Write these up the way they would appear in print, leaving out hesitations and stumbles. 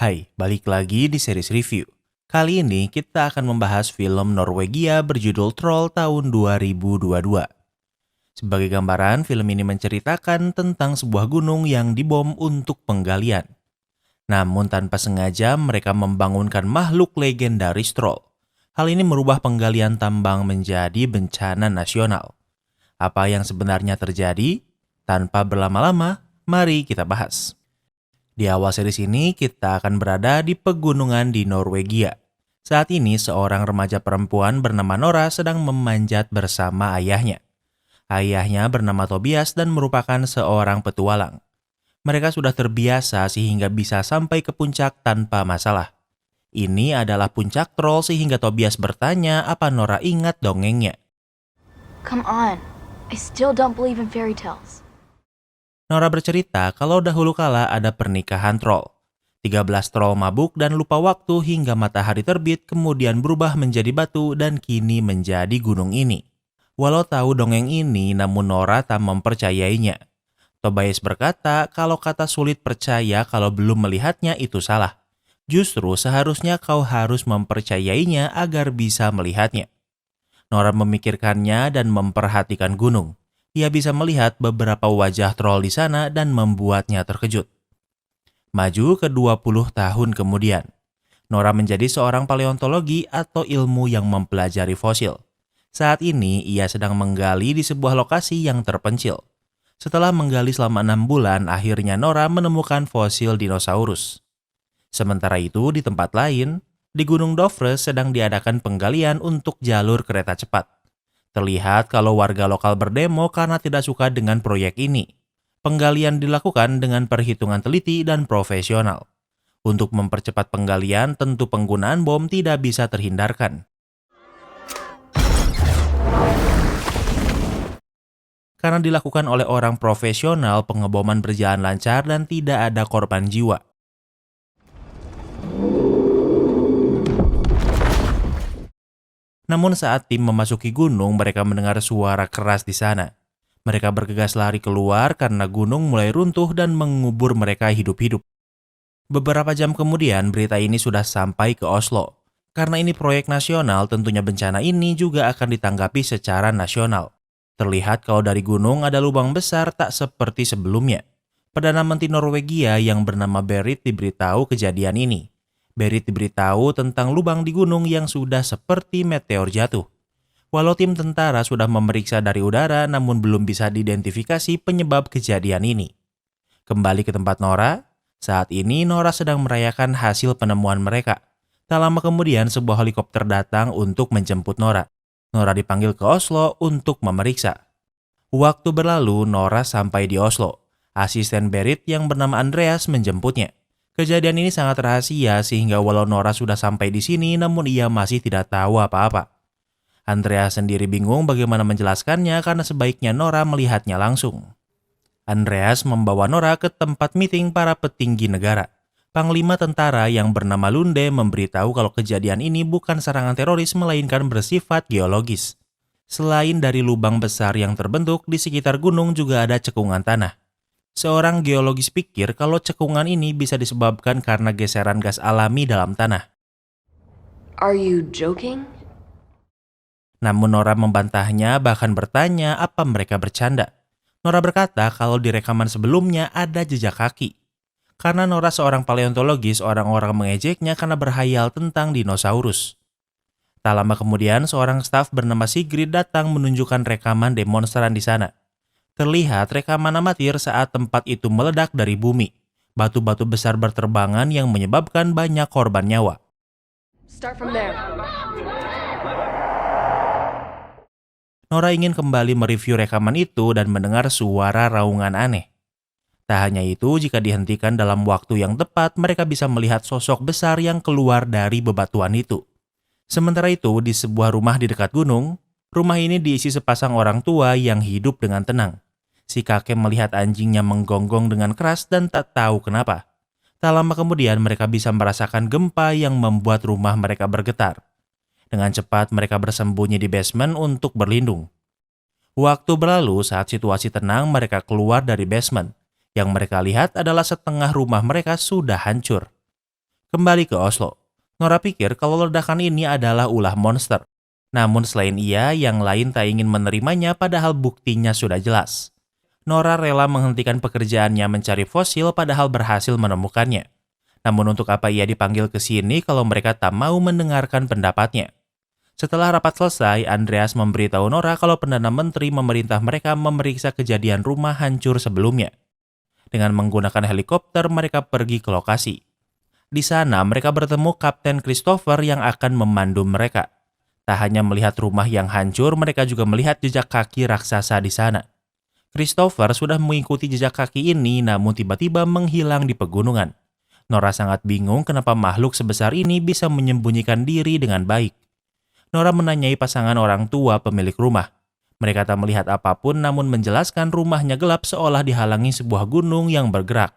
Hai, balik lagi di series review. Kali ini kita akan membahas film Norwegia berjudul Troll tahun 2022. Sebagai gambaran, film ini menceritakan tentang sebuah gunung yang dibom untuk penggalian. Namun tanpa sengaja mereka membangunkan makhluk legendaris troll. Hal ini merubah penggalian tambang menjadi bencana nasional. Apa yang sebenarnya terjadi? Tanpa berlama-lama, mari kita bahas. Di awal series ini, kita akan berada di pegunungan di Norwegia. Saat ini, seorang remaja perempuan bernama Nora sedang memanjat bersama ayahnya. Ayahnya bernama Tobias dan merupakan seorang petualang. Mereka sudah terbiasa sehingga bisa sampai ke puncak tanpa masalah. Ini adalah puncak troll sehingga Tobias bertanya apa Nora ingat dongengnya. Come on, I still don't believe in fairy tales. Nora bercerita kalau dahulu kala ada pernikahan troll. 13 troll mabuk dan lupa waktu hingga matahari terbit kemudian berubah menjadi batu dan kini menjadi gunung ini. Walau tahu dongeng ini namun Nora tak mempercayainya. Tobias berkata kalau kata sulit percaya kalau belum melihatnya itu salah. Justru seharusnya kau harus mempercayainya agar bisa melihatnya. Nora memikirkannya dan memperhatikan gunung. Ia bisa melihat beberapa wajah troll di sana dan membuatnya terkejut. Maju ke 20 tahun kemudian, Nora menjadi seorang paleontologi atau ilmu yang mempelajari fosil. Saat ini ia sedang menggali di sebuah lokasi yang terpencil. Setelah menggali selama 6 bulan, akhirnya Nora menemukan fosil dinosaurus. Sementara itu di tempat lain, di Gunung Dovre sedang diadakan penggalian untuk jalur kereta cepat. Terlihat kalau warga lokal berdemo karena tidak suka dengan proyek ini. Penggalian dilakukan dengan perhitungan teliti dan profesional. Untuk mempercepat penggalian, tentu penggunaan bom tidak bisa terhindarkan. Karena dilakukan oleh orang profesional, pengeboman berjalan lancar dan tidak ada korban jiwa. Namun saat tim memasuki gunung, mereka mendengar suara keras di sana. Mereka bergegas lari keluar karena gunung mulai runtuh dan mengubur mereka hidup-hidup. Beberapa jam kemudian, berita ini sudah sampai ke Oslo. Karena ini proyek nasional, tentunya bencana ini juga akan ditanggapi secara nasional. Terlihat kalau dari gunung ada lubang besar tak seperti sebelumnya. Perdana Menteri Norwegia yang bernama Berit diberitahu kejadian ini. Berit diberitahu tentang lubang di gunung yang sudah seperti meteor jatuh. Walau tim tentara sudah memeriksa dari udara namun belum bisa diidentifikasi penyebab kejadian ini. Kembali ke tempat Nora, saat ini Nora sedang merayakan hasil penemuan mereka. Tak lama kemudian sebuah helikopter datang untuk menjemput Nora. Nora dipanggil ke Oslo untuk memeriksa. Waktu berlalu, Nora sampai di Oslo. Asisten Berit yang bernama Andreas menjemputnya. Kejadian ini sangat rahasia sehingga walau Nora sudah sampai di sini namun ia masih tidak tahu apa-apa. Andreas sendiri bingung bagaimana menjelaskannya karena sebaiknya Nora melihatnya langsung. Andreas membawa Nora ke tempat meeting para petinggi negara. Panglima tentara yang bernama Lunde memberitahu kalau kejadian ini bukan serangan teroris melainkan bersifat geologis. Selain dari lubang besar yang terbentuk, di sekitar gunung juga ada cekungan tanah. Seorang geologis pikir kalau cekungan ini bisa disebabkan karena geseran gas alami dalam tanah. Are you joking? Namun Nora membantahnya bahkan bertanya apa mereka bercanda. Nora berkata kalau di rekaman sebelumnya ada jejak kaki. Karena Nora seorang paleontologis, orang-orang mengejeknya karena berhayal tentang dinosaurus. Tak lama kemudian, seorang staf bernama Sigrid datang menunjukkan rekaman demonstran di sana. Terlihat rekaman amatir saat tempat itu meledak dari bumi. Batu-batu besar berterbangan yang menyebabkan banyak korban nyawa. Start from there. Nora ingin kembali mereview rekaman itu dan mendengar suara raungan aneh. Tak hanya itu, jika dihentikan dalam waktu yang tepat, mereka bisa melihat sosok besar yang keluar dari bebatuan itu. Sementara itu, di sebuah rumah di dekat gunung, rumah ini diisi sepasang orang tua yang hidup dengan tenang. Si kakek melihat anjingnya menggonggong dengan keras dan tak tahu kenapa. Tak lama kemudian mereka bisa merasakan gempa yang membuat rumah mereka bergetar. Dengan cepat mereka bersembunyi di basement untuk berlindung. Waktu berlalu saat situasi tenang mereka keluar dari basement. Yang mereka lihat adalah setengah rumah mereka sudah hancur. Kembali ke Oslo, Nora pikir kalau ledakan ini adalah ulah monster. Namun selain ia, yang lain tak ingin menerimanya padahal buktinya sudah jelas. Nora rela menghentikan pekerjaannya mencari fosil padahal berhasil menemukannya. Namun untuk apa ia dipanggil ke sini kalau mereka tak mau mendengarkan pendapatnya? Setelah rapat selesai, Andreas memberitahu Nora kalau Perdana Menteri memerintah mereka memeriksa kejadian rumah hancur sebelumnya. Dengan menggunakan helikopter, mereka pergi ke lokasi. Di sana, mereka bertemu Kapten Christopher yang akan memandu mereka. Tak hanya melihat rumah yang hancur, mereka juga melihat jejak kaki raksasa di sana. Christopher sudah mengikuti jejak kaki ini namun tiba-tiba menghilang di pegunungan. Nora sangat bingung kenapa makhluk sebesar ini bisa menyembunyikan diri dengan baik. Nora menanyai pasangan orang tua pemilik rumah. Mereka tak melihat apapun namun menjelaskan rumahnya gelap seolah dihalangi sebuah gunung yang bergerak.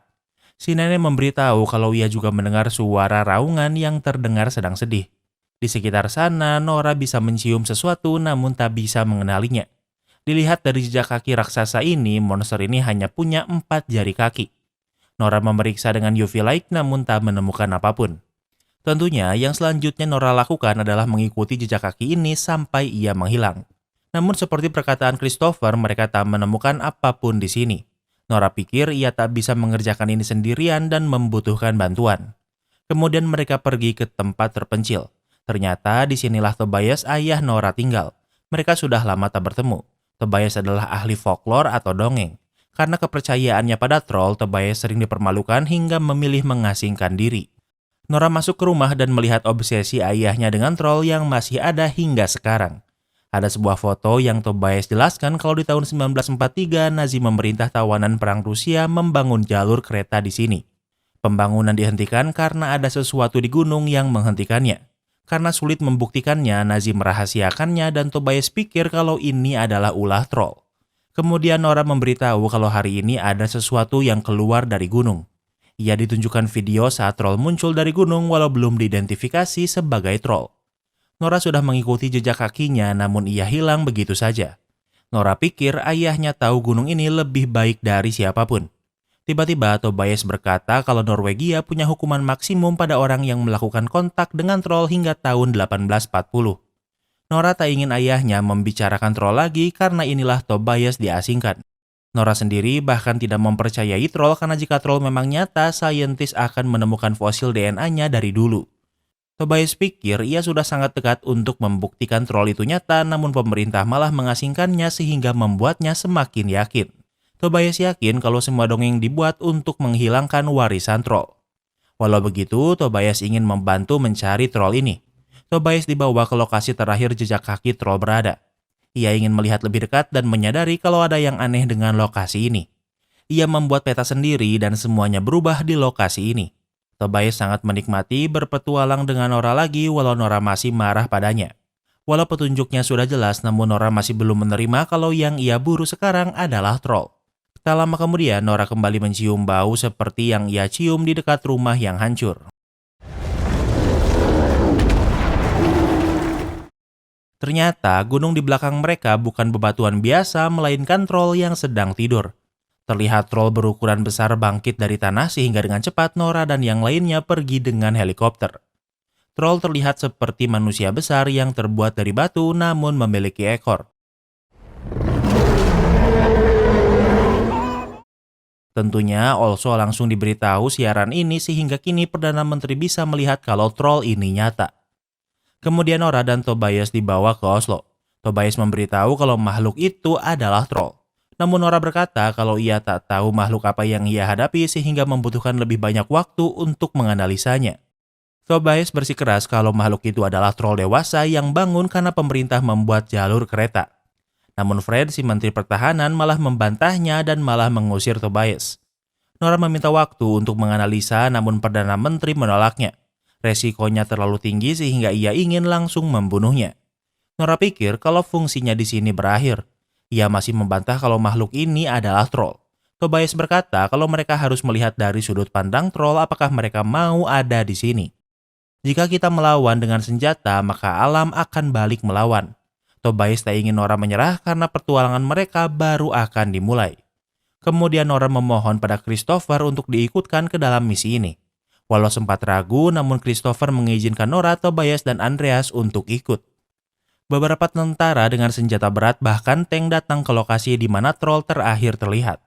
Si nenek memberitahu kalau ia juga mendengar suara raungan yang terdengar sedang sedih. Di sekitar sana, Nora bisa mencium sesuatu namun tak bisa mengenalinya. Dilihat dari jejak kaki raksasa ini, monster ini hanya punya 4 jari kaki. Nora memeriksa dengan UV light namun tak menemukan apapun. Tentunya yang selanjutnya Nora lakukan adalah mengikuti jejak kaki ini sampai ia menghilang. Namun seperti perkataan Christopher, mereka tak menemukan apapun di sini. Nora pikir ia tak bisa mengerjakan ini sendirian dan membutuhkan bantuan. Kemudian mereka pergi ke tempat terpencil. Ternyata disinilah Tobias, ayah Nora, tinggal. Mereka sudah lama tak bertemu. Tobias adalah ahli folklore atau dongeng. Karena kepercayaannya pada troll, Tobias sering dipermalukan hingga memilih mengasingkan diri. Nora masuk ke rumah dan melihat obsesi ayahnya dengan troll yang masih ada hingga sekarang. Ada sebuah foto yang Tobias jelaskan kalau di tahun 1943 Nazi memerintah tawanan perang Rusia membangun jalur kereta di sini. Pembangunan dihentikan karena ada sesuatu di gunung yang menghentikannya. Karena sulit membuktikannya, Nazi merahasiakannya dan Tobias pikir kalau ini adalah ulah troll. Kemudian Nora memberitahu kalau hari ini ada sesuatu yang keluar dari gunung. Ia ditunjukkan video saat troll muncul dari gunung walau belum diidentifikasi sebagai troll. Nora sudah mengikuti jejak kakinya namun ia hilang begitu saja. Nora pikir ayahnya tahu gunung ini lebih baik dari siapapun. Tiba-tiba Tobias berkata kalau Norwegia punya hukuman maksimum pada orang yang melakukan kontak dengan troll hingga tahun 1840. Nora tak ingin ayahnya membicarakan troll lagi karena inilah Tobias diasingkan. Nora sendiri bahkan tidak mempercayai troll karena jika troll memang nyata, saintis akan menemukan fosil DNA-nya dari dulu. Tobias pikir ia sudah sangat dekat untuk membuktikan troll itu nyata namun pemerintah malah mengasingkannya sehingga membuatnya semakin yakin. Tobias yakin kalau semua dongeng dibuat untuk menghilangkan warisan troll. Walau begitu, Tobias ingin membantu mencari troll ini. Tobias dibawa ke lokasi terakhir jejak kaki troll berada. Ia ingin melihat lebih dekat dan menyadari kalau ada yang aneh dengan lokasi ini. Ia membuat peta sendiri dan semuanya berubah di lokasi ini. Tobias sangat menikmati berpetualang dengan Nora lagi walau Nora masih marah padanya. Walau petunjuknya sudah jelas namun Nora masih belum menerima kalau yang ia buru sekarang adalah troll. Tak lama kemudian, Nora kembali mencium bau seperti yang ia cium di dekat rumah yang hancur. Ternyata gunung di belakang mereka bukan bebatuan biasa, melainkan troll yang sedang tidur. Terlihat troll berukuran besar bangkit dari tanah sehingga dengan cepat Nora dan yang lainnya pergi dengan helikopter. Troll terlihat seperti manusia besar yang terbuat dari batu namun memiliki ekor. Tentunya Olso langsung diberitahu siaran ini sehingga kini Perdana Menteri bisa melihat kalau troll ini nyata. Kemudian Nora dan Tobias dibawa ke Oslo. Tobias memberitahu kalau makhluk itu adalah troll. Namun Nora berkata kalau ia tak tahu makhluk apa yang ia hadapi sehingga membutuhkan lebih banyak waktu untuk menganalisanya. Tobias bersikeras kalau makhluk itu adalah troll dewasa yang bangun karena pemerintah membuat jalur kereta. Namun Fred, si Menteri Pertahanan, malah membantahnya dan malah mengusir Tobias. Nora meminta waktu untuk menganalisa namun Perdana Menteri menolaknya. Resikonya terlalu tinggi sehingga ia ingin langsung membunuhnya. Nora pikir kalau fungsinya di sini berakhir. Ia masih membantah kalau makhluk ini adalah troll. Tobias berkata kalau mereka harus melihat dari sudut pandang troll apakah mereka mau ada di sini. Jika kita melawan dengan senjata, maka alam akan balik melawan. Tobias tak ingin Nora menyerah karena petualangan mereka baru akan dimulai. Kemudian Nora memohon pada Christopher untuk diikutkan ke dalam misi ini. Walau sempat ragu, namun Christopher mengizinkan Nora, Tobias, dan Andreas untuk ikut. Beberapa tentara dengan senjata berat bahkan tank datang ke lokasi di mana troll terakhir terlihat.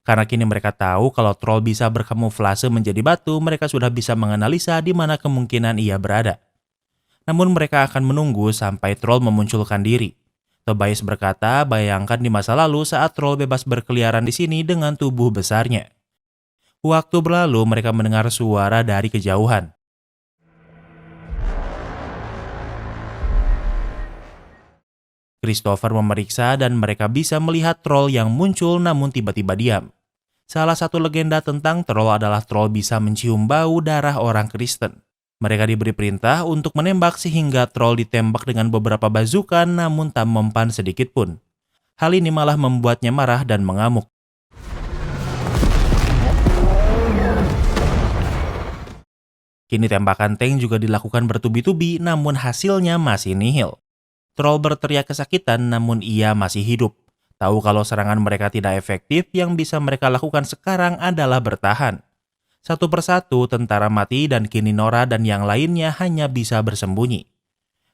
Karena kini mereka tahu kalau troll bisa berkamuflase menjadi batu, mereka sudah bisa menganalisa di mana kemungkinan ia berada. Namun mereka akan menunggu sampai troll memunculkan diri. Tobias berkata, bayangkan di masa lalu saat troll bebas berkeliaran di sini dengan tubuh besarnya. Waktu berlalu, mereka mendengar suara dari kejauhan. Christopher memeriksa dan mereka bisa melihat troll yang muncul namun tiba-tiba diam. Salah satu legenda tentang troll adalah troll bisa mencium bau darah orang Kristen. Mereka diberi perintah untuk menembak sehingga troll ditembak dengan beberapa bazukan namun tak mempan sedikit pun. Hal ini malah membuatnya marah dan mengamuk. Kini tembakan tank juga dilakukan bertubi-tubi namun hasilnya masih nihil. Troll berteriak kesakitan namun ia masih hidup. Tahu kalau serangan mereka tidak efektif, yang bisa mereka lakukan sekarang adalah bertahan. Satu persatu tentara mati dan kini Nora dan yang lainnya hanya bisa bersembunyi.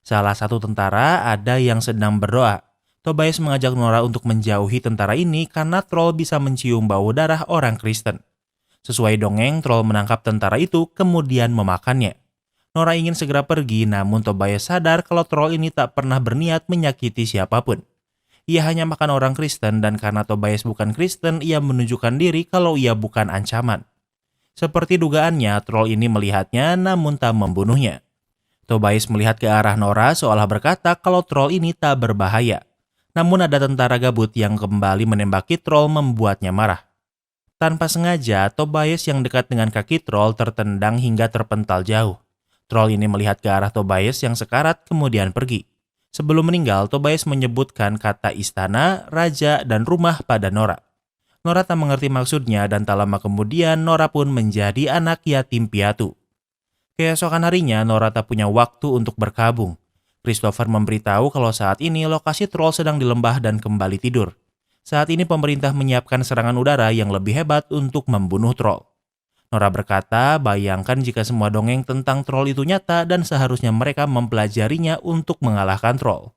Salah satu tentara ada yang sedang berdoa. Tobias mengajak Nora untuk menjauhi tentara ini karena troll bisa mencium bau darah orang Kristen. Sesuai dongeng, troll menangkap tentara itu kemudian memakannya. Nora ingin segera pergi, namun Tobias sadar kalau troll ini tak pernah berniat menyakiti siapapun. Ia hanya makan orang Kristen dan karena Tobias bukan Kristen, ia menunjukkan diri kalau ia bukan ancaman. Seperti dugaannya, troll ini melihatnya namun tak membunuhnya. Tobias melihat ke arah Nora seolah berkata kalau troll ini tak berbahaya. Namun ada tentara gabut yang kembali menembaki troll membuatnya marah. Tanpa sengaja, Tobias yang dekat dengan kaki troll tertendang hingga terpental jauh. Troll ini melihat ke arah Tobias yang sekarat kemudian pergi. Sebelum meninggal, Tobias menyebutkan kata istana, raja, dan rumah pada Nora. Nora tak mengerti maksudnya dan tak lama kemudian Nora pun menjadi anak yatim piatu. Keesokan harinya, Nora tak punya waktu untuk berkabung. Christopher memberitahu kalau saat ini lokasi troll sedang di lembah dan kembali tidur. Saat ini pemerintah menyiapkan serangan udara yang lebih hebat untuk membunuh troll. Nora berkata, bayangkan jika semua dongeng tentang troll itu nyata dan seharusnya mereka mempelajarinya untuk mengalahkan troll.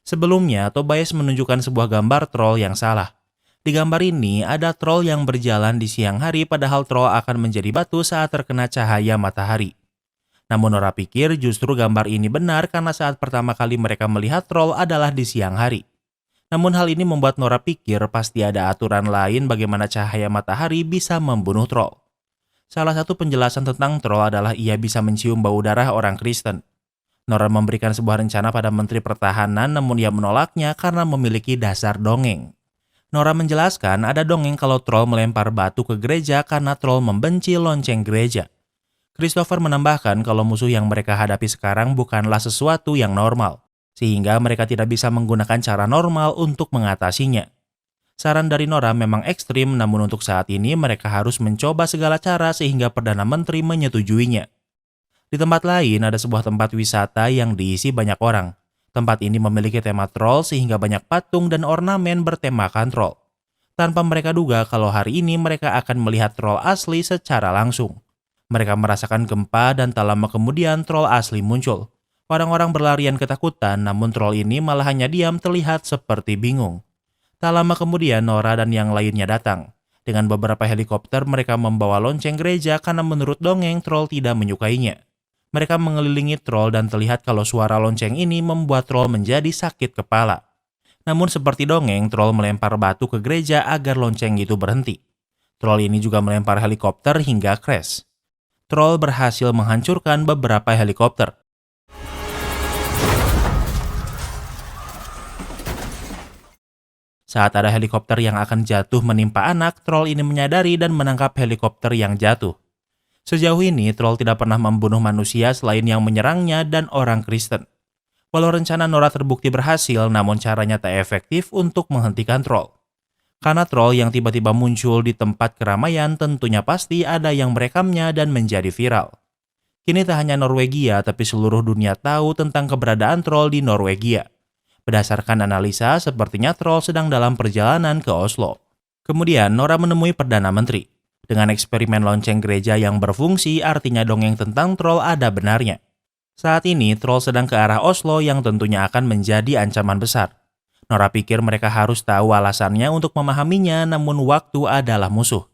Sebelumnya, Tobias menunjukkan sebuah gambar troll yang salah. Di gambar ini, ada troll yang berjalan di siang hari padahal troll akan menjadi batu saat terkena cahaya matahari. Namun Nora pikir justru gambar ini benar karena saat pertama kali mereka melihat troll adalah di siang hari. Namun hal ini membuat Nora pikir pasti ada aturan lain bagaimana cahaya matahari bisa membunuh troll. Salah satu penjelasan tentang troll adalah ia bisa mencium bau darah orang Kristen. Nora memberikan sebuah rencana pada Menteri Pertahanan namun ia menolaknya karena memiliki dasar dongeng. Nora menjelaskan ada dongeng kalau troll melempar batu ke gereja karena troll membenci lonceng gereja. Christopher menambahkan kalau musuh yang mereka hadapi sekarang bukanlah sesuatu yang normal, sehingga mereka tidak bisa menggunakan cara normal untuk mengatasinya. Saran dari Nora memang ekstrim, namun untuk saat ini mereka harus mencoba segala cara sehingga Perdana Menteri menyetujuinya. Di tempat lain ada sebuah tempat wisata yang diisi banyak orang. Tempat ini memiliki tema troll sehingga banyak patung dan ornamen bertemakan troll. Tanpa mereka duga kalau hari ini mereka akan melihat troll asli secara langsung. Mereka merasakan gempa dan tak lama kemudian troll asli muncul. Orang-orang berlarian ketakutan, namun troll ini malah hanya diam terlihat seperti bingung. Tak lama kemudian Nora dan yang lainnya datang. Dengan beberapa helikopter mereka membawa lonceng gereja karena menurut dongeng troll tidak menyukainya. Mereka mengelilingi troll dan terlihat kalau suara lonceng ini membuat troll menjadi sakit kepala. Namun seperti dongeng, troll melempar batu ke gereja agar lonceng itu berhenti. Troll ini juga melempar helikopter hingga crash. Troll berhasil menghancurkan beberapa helikopter. Saat ada helikopter yang akan jatuh menimpa anak, troll ini menyadari dan menangkap helikopter yang jatuh. Sejauh ini, troll tidak pernah membunuh manusia selain yang menyerangnya dan orang Kristen. Walau rencana Nora terbukti berhasil, namun caranya tak efektif untuk menghentikan troll. Karena troll yang tiba-tiba muncul di tempat keramaian tentunya pasti ada yang merekamnya dan menjadi viral. Kini tak hanya Norwegia, tapi seluruh dunia tahu tentang keberadaan troll di Norwegia. Berdasarkan analisa, sepertinya troll sedang dalam perjalanan ke Oslo. Kemudian Nora menemui Perdana Menteri. Dengan eksperimen lonceng gereja yang berfungsi, artinya dongeng tentang troll ada benarnya. Saat ini, troll sedang ke arah Oslo yang tentunya akan menjadi ancaman besar. Nora pikir mereka harus tahu alasannya untuk memahaminya, namun waktu adalah musuh.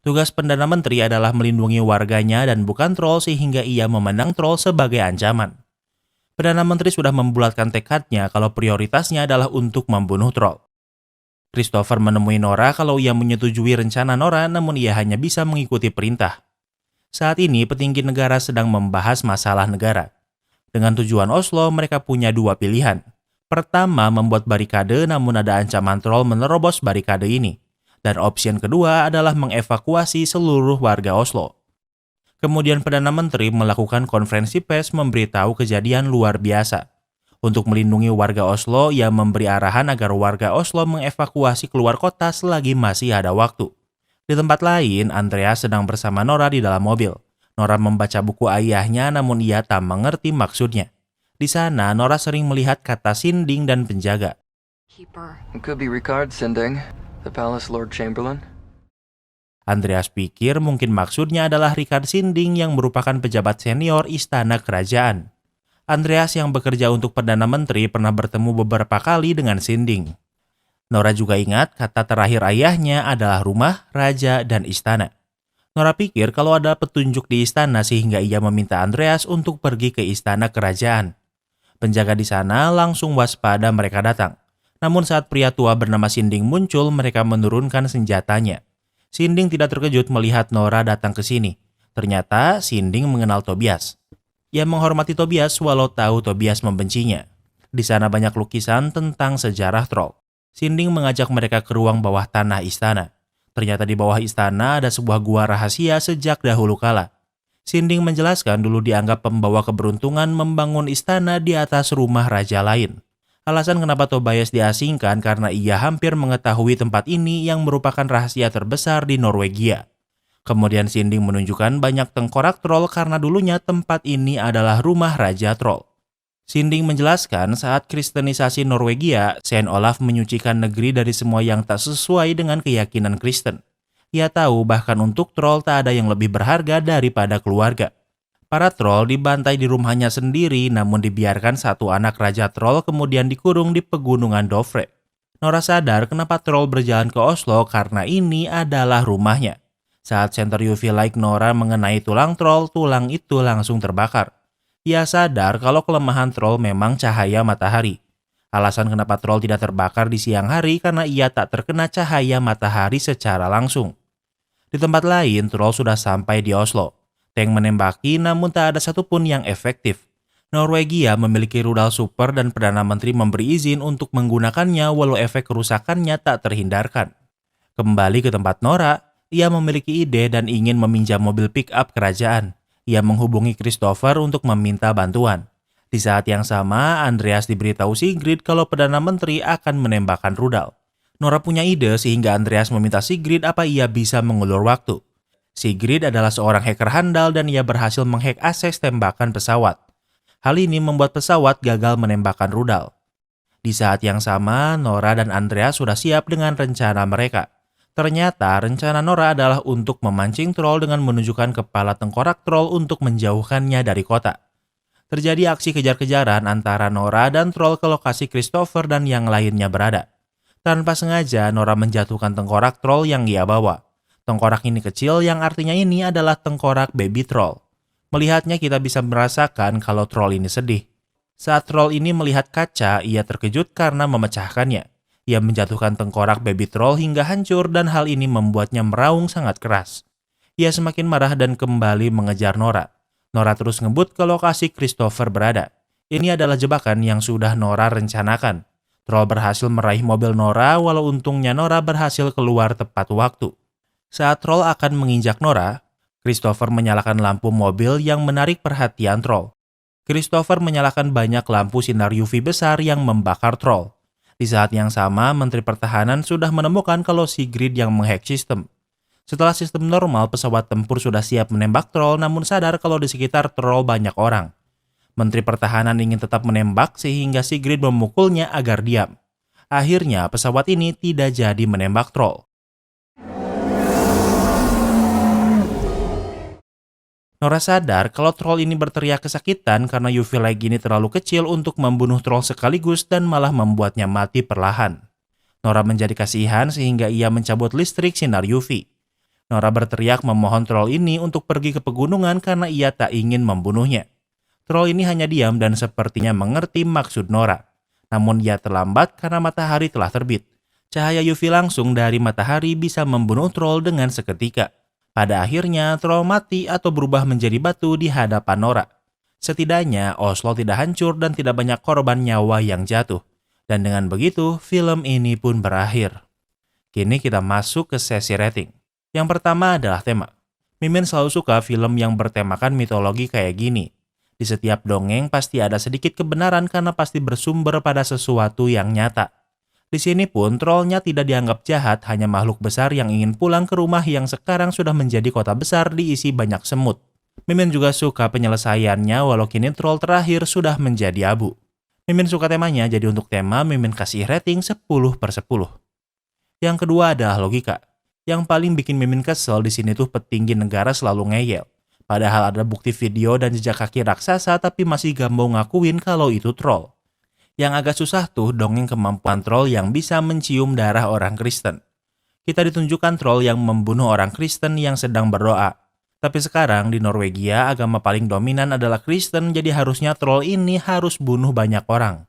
Tugas Perdana Menteri adalah melindungi warganya dan bukan troll sehingga ia memandang troll sebagai ancaman. Perdana Menteri sudah membulatkan tekadnya kalau prioritasnya adalah untuk membunuh troll. Christopher menemui Nora kalau ia menyetujui rencana Nora, namun ia hanya bisa mengikuti perintah. Saat ini, petinggi negara sedang membahas masalah negara. Dengan tujuan Oslo, mereka punya dua pilihan. Pertama, membuat barikade namun ada ancaman troll menerobos barikade ini. Dan opsi kedua adalah mengevakuasi seluruh warga Oslo. Kemudian Perdana Menteri melakukan konferensi pers memberitahu kejadian luar biasa. Untuk melindungi warga Oslo, ia memberi arahan agar warga Oslo mengevakuasi keluar kota selagi masih ada waktu. Di tempat lain, Andreas sedang bersama Nora di dalam mobil. Nora membaca buku ayahnya namun ia tak mengerti maksudnya. Di sana, Nora sering melihat kata Sinding dan penjaga. Keeper. It could be Ricard Sinding, the Palace Lord Chamberlain. Andreas pikir mungkin maksudnya adalah Ricard Sinding yang merupakan pejabat senior istana kerajaan. Andreas yang bekerja untuk Perdana Menteri pernah bertemu beberapa kali dengan Sinding. Nora juga ingat kata terakhir ayahnya adalah rumah, raja, dan istana. Nora pikir kalau ada petunjuk di istana sehingga ia meminta Andreas untuk pergi ke istana kerajaan. Penjaga di sana langsung waspada mereka datang. Namun saat pria tua bernama Sinding muncul, mereka menurunkan senjatanya. Sinding tidak terkejut melihat Nora datang ke sini. Ternyata Sinding mengenal Tobias. Ia menghormati Tobias walau tahu Tobias membencinya. Di sana banyak lukisan tentang sejarah troll. Sinding mengajak mereka ke ruang bawah tanah istana. Ternyata di bawah istana ada sebuah gua rahasia sejak dahulu kala. Sinding menjelaskan dulu dianggap pembawa keberuntungan membangun istana di atas rumah raja lain. Alasan kenapa Tobias diasingkan karena ia hampir mengetahui tempat ini yang merupakan rahasia terbesar di Norwegia. Kemudian Sinding menunjukkan banyak tengkorak troll karena dulunya tempat ini adalah rumah raja troll. Sinding menjelaskan saat kristenisasi Norwegia, Saint Olaf menyucikan negeri dari semua yang tak sesuai dengan keyakinan Kristen. Ia tahu bahkan untuk troll tak ada yang lebih berharga daripada keluarga. Para troll dibantai di rumahnya sendiri namun dibiarkan satu anak raja troll kemudian dikurung di pegunungan Dovre. Nora sadar kenapa troll berjalan ke Oslo karena ini adalah rumahnya. Saat senter UV light Nora mengenai tulang troll, tulang itu langsung terbakar. Ia sadar kalau kelemahan troll memang cahaya matahari. Alasan kenapa troll tidak terbakar di siang hari karena ia tak terkena cahaya matahari secara langsung. Di tempat lain, troll sudah sampai di Oslo. Tank menembaki namun tak ada satupun yang efektif. Norwegia memiliki rudal super dan Perdana Menteri memberi izin untuk menggunakannya walau efek kerusakannya tak terhindarkan. Kembali ke tempat Nora, ia memiliki ide dan ingin meminjam mobil pick-up kerajaan. Ia menghubungi Christopher untuk meminta bantuan. Di saat yang sama, Andreas diberitahu Sigrid kalau Perdana Menteri akan menembakkan rudal. Nora punya ide sehingga Andreas meminta Sigrid apa ia bisa mengulur waktu. Sigrid adalah seorang hacker handal dan ia berhasil menghack akses tembakan pesawat. Hal ini membuat pesawat gagal menembakkan rudal. Di saat yang sama, Nora dan Andreas sudah siap dengan rencana mereka. Ternyata rencana Nora adalah untuk memancing troll dengan menunjukkan kepala tengkorak troll untuk menjauhkannya dari kota. Terjadi aksi kejar-kejaran antara Nora dan troll ke lokasi Christopher dan yang lainnya berada. Tanpa sengaja, Nora menjatuhkan tengkorak troll yang ia bawa. Tengkorak ini kecil yang artinya ini adalah tengkorak baby troll. Melihatnya kita bisa merasakan kalau troll ini sedih. Saat troll ini melihat kaca, ia terkejut karena memecahkannya. Ia menjatuhkan tengkorak baby troll hingga hancur dan hal ini membuatnya meraung sangat keras. Ia semakin marah dan kembali mengejar Nora. Nora terus ngebut ke lokasi Christopher berada. Ini adalah jebakan yang sudah Nora rencanakan. Troll berhasil meraih mobil Nora walau untungnya Nora berhasil keluar tepat waktu. Saat troll akan menginjak Nora, Christopher menyalakan lampu mobil yang menarik perhatian troll. Christopher menyalakan banyak lampu sinar UV besar yang membakar troll. Di saat yang sama, Menteri Pertahanan sudah menemukan kalau Sigrid yang menghack sistem. Setelah sistem normal, pesawat tempur sudah siap menembak troll namun sadar kalau di sekitar troll banyak orang. Menteri Pertahanan ingin tetap menembak sehingga Sigrid memukulnya agar diam. Akhirnya, pesawat ini tidak jadi menembak troll. Nora sadar kalau troll ini berteriak kesakitan karena UV light ini terlalu kecil untuk membunuh troll sekaligus dan malah membuatnya mati perlahan. Nora menjadi kasihan sehingga ia mencabut listrik sinar UV. Nora berteriak memohon troll ini untuk pergi ke pegunungan karena ia tak ingin membunuhnya. Troll ini hanya diam dan sepertinya mengerti maksud Nora. Namun ia terlambat karena matahari telah terbit. Cahaya UV langsung dari matahari bisa membunuh troll dengan seketika. Pada akhirnya, troll mati atau berubah menjadi batu di hadapan Nora. Setidaknya, Oslo tidak hancur dan tidak banyak korban nyawa yang jatuh. Dan dengan begitu, film ini pun berakhir. Kini kita masuk ke sesi rating. Yang pertama adalah tema. Mimin selalu suka film yang bertemakan mitologi kayak gini. Di setiap dongeng pasti ada sedikit kebenaran karena pasti bersumber pada sesuatu yang nyata. Di sini pun trollnya tidak dianggap jahat, hanya makhluk besar yang ingin pulang ke rumah yang sekarang sudah menjadi kota besar diisi banyak semut. Mimin juga suka penyelesaiannya walau kini troll terakhir sudah menjadi abu. Mimin suka temanya, jadi untuk tema Mimin kasih rating 10/10. Yang kedua adalah logika. Yang paling bikin Mimin kesel di sini tuh petinggi negara selalu ngeyel. Padahal ada bukti video dan jejak kaki raksasa tapi masih gak mau ngakuin kalau itu troll. Yang agak susah tuh dongeng kemampuan troll yang bisa mencium darah orang Kristen. Kita ditunjukkan troll yang membunuh orang Kristen yang sedang berdoa. Tapi sekarang di Norwegia agama paling dominan adalah Kristen, jadi harusnya troll ini harus bunuh banyak orang.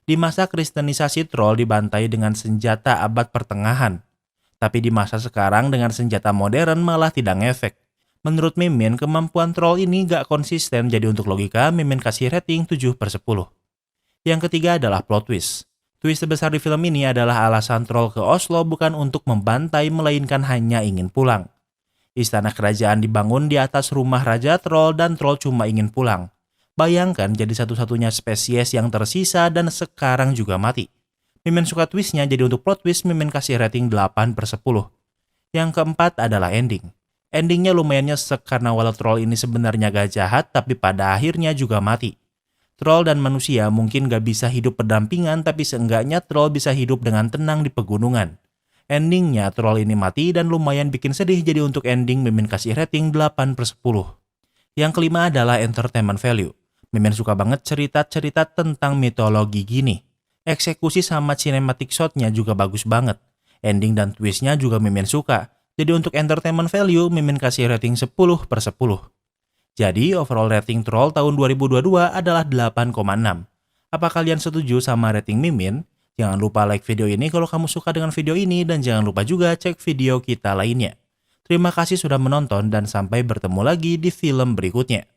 Di masa kristenisasi troll dibantai dengan senjata abad pertengahan. Tapi di masa sekarang dengan senjata modern malah tidak ngefek. Menurut Mimin, kemampuan troll ini gak konsisten, jadi untuk logika Mimin kasih rating 7/10. Yang ketiga adalah plot twist. Twist terbesar di film ini adalah alasan troll ke Oslo bukan untuk membantai, melainkan hanya ingin pulang. Istana kerajaan dibangun di atas rumah raja troll dan troll cuma ingin pulang. Bayangkan jadi satu-satunya spesies yang tersisa dan sekarang juga mati. Mimin suka twistnya, jadi untuk plot twist Mimin kasih rating 8/10. Yang keempat adalah ending. Endingnya lumayan nyesek karena walau troll ini sebenarnya gak jahat tapi pada akhirnya juga mati. Troll dan manusia mungkin gak bisa hidup berdampingan, tapi seenggaknya troll bisa hidup dengan tenang di pegunungan. Endingnya troll ini mati dan lumayan bikin sedih, jadi untuk ending Mimin kasih rating 8/10. Yang kelima adalah entertainment value. Mimin suka banget cerita-cerita tentang mitologi gini. Eksekusi sama cinematic shotnya juga bagus banget. Ending dan twistnya juga Mimin suka. Jadi untuk entertainment value Mimin kasih rating 10/10. Jadi overall rating Troll tahun 2022 adalah 8,6. Apa kalian setuju sama rating Mimin? Jangan lupa like video ini kalau kamu suka dengan video ini dan jangan lupa juga cek video kita lainnya. Terima kasih sudah menonton dan sampai bertemu lagi di film berikutnya.